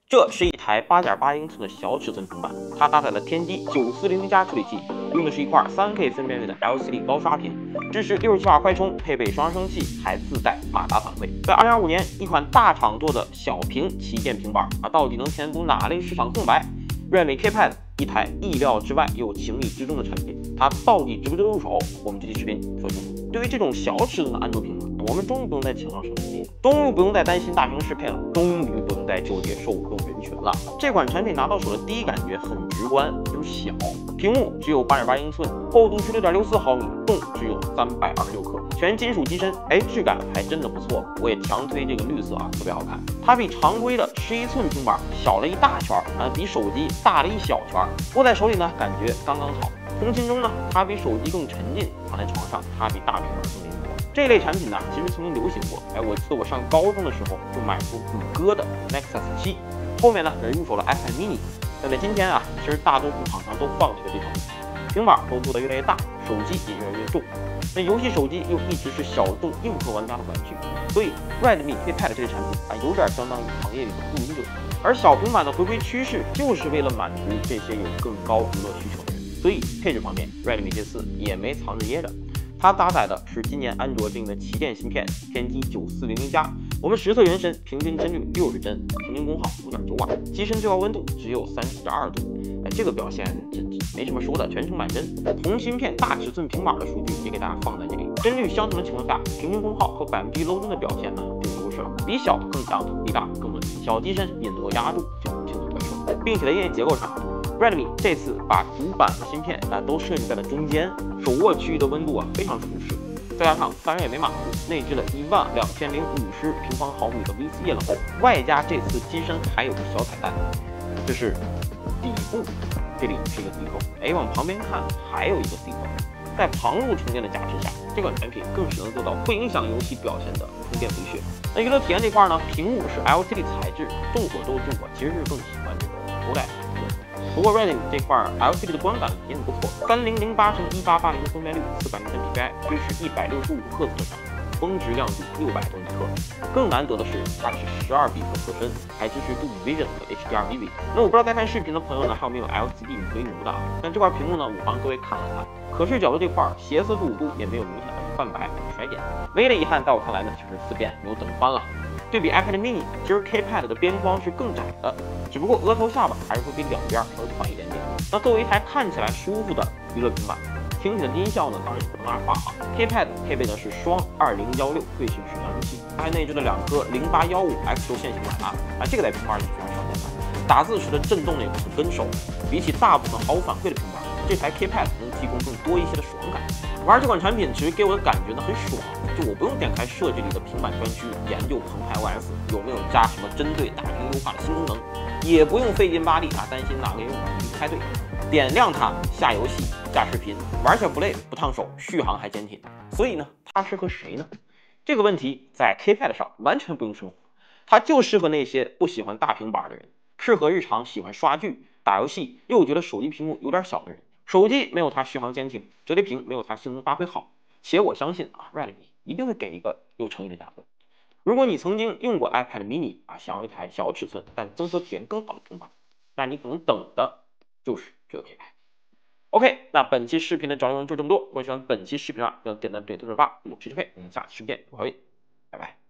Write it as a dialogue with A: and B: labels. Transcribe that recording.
A: 这是一台8.8英寸的小尺寸平板，它搭载了天玑9400+处理器，用的是一块3K 分辨率的 LCD 高刷屏，支持67瓦快充，配备双扬声器，还自带马达反馈。在2025年，一款大厂做的小屏旗舰平板到底能填补哪类市场空白？Redmi KPad 一台意料之外又情理之中的产品，它到底值不值得入手？我们这期视频说清楚。对于这种小尺寸的安卓平板，我们终于不用再强调手机，终于不用再担心大屏适配了，终于不用再纠结受众人群了。这款产品拿到手的第一感觉很直观，就是小，屏幕只有8.8英寸，厚度是6.64毫米，重只有326克，全金属机身，质感还真的不错。我也强推这个绿色特别好看。它比常规的11寸平板小了一大圈比手机大了一小圈，握在手里呢，感觉刚刚好。通勤中呢，它比手机更沉浸；躺在床上，它比大平板更灵活。这类产品呢，其实曾经流行过。我记得我上高中的时候就买过谷歌的 Nexus 7，后面呢入手了 iPad mini。但在今天其实大多数厂商都放弃了这条路，平板都做得越来越大，手机也越来越重。那游戏手机又一直是小众硬核玩家的玩具，所以 Redmi KPad 这类产品有点相当于行业里的雇佣者。而小平板的回归趋势，就是为了满足这些有更高娱乐需求的人。所以配置方面 ，Redmi K4 也没藏着掖着，它搭载的是今年安卓定的旗舰芯片天玑9400+，我们实测原神平均帧率60帧，平均功耗5.9瓦，机身最高温度只有30.2度。这个表现这没什么说的，全程满帧。同芯片大尺寸平板的数据也给大家放在这里。帧率相同的情况下，平均功耗和1%漏帧的表现并不优势了，比小更强，比大更稳。小机身也能够压住这种轻松感受，并且在硬件结构上，Redmi 这次把主板和芯片都设计在了中间，手握区域的温度非常舒适。再加上当然也没马虎，内置了12050平方毫米的 VC 液冷后，外加这次机身还有个小彩蛋，这是底部，这里是一个 C 口，往旁边看还有一个 C 口。在旁路充电的加持下，这款产品更是能做到不影响游戏表现的充电回血。那娱乐体验这块呢，屏幕是 LCD 材质，众所周知我其实是更喜欢这个OLED。不过 Redmi 这块 LCD 的观感体验不错，3008×1880的分辨率，403 dpi，支持165赫兹的闪存，峰值亮度600多尼特。更难得的是，它是12比特色身，还支持杜比 Vision 和 HDR/VV。那我不知道在看视频的朋友呢，还有没有 LCD 回炉的？但这块屏幕呢，我帮各位看了看，可视角度这块斜45度也没有明显的泛白衰减。唯一的遗憾在我看来呢，就是4边没有等宽了。对比 iPad mini， 其实 KPad 的边框是更窄的，只不过额头下巴还是会比两边稍微宽一点点。那作为一台看起来舒服的娱乐平板，听起来的音效呢，当然也不能二话KPad 配备的是双2016对称讯扬声器，它还内置了2颗0815X 轴线型马达，这个在平板里非常少见的。打字时的震动呢也不很跟手，比起大部分毫无反馈的平板，这台 KPad 能提供更多一些的爽感。玩这款产品其实给我的感觉呢很爽，就我不用点开设置里的平板专区研究澎湃 OS 有没有加什么针对大屏优化的新功能，也不用费劲巴力担心哪个应用不开对，点亮它下游戏下视频，玩起来不累不烫手，续航还坚挺。所以呢，它适合谁呢？这个问题在 KPad 上完全不用说，它就适合那些不喜欢大平板的人，适合日常喜欢刷剧打游戏又觉得手机屏幕有点小的人。手机没有它续航坚挺，折叠屏没有它性能发挥好，且我相信Redmi 一定会给一个有诚意的价格。如果你曾经用过 iPad mini 想要一台小尺寸但增色体验更好的平板，那你可能等的就是这个品牌。OK， 那本期视频的找内容就这么多。如果喜欢本期视频要点赞、点赞、转发，我是支配，我们下期视频见，我会，拜拜。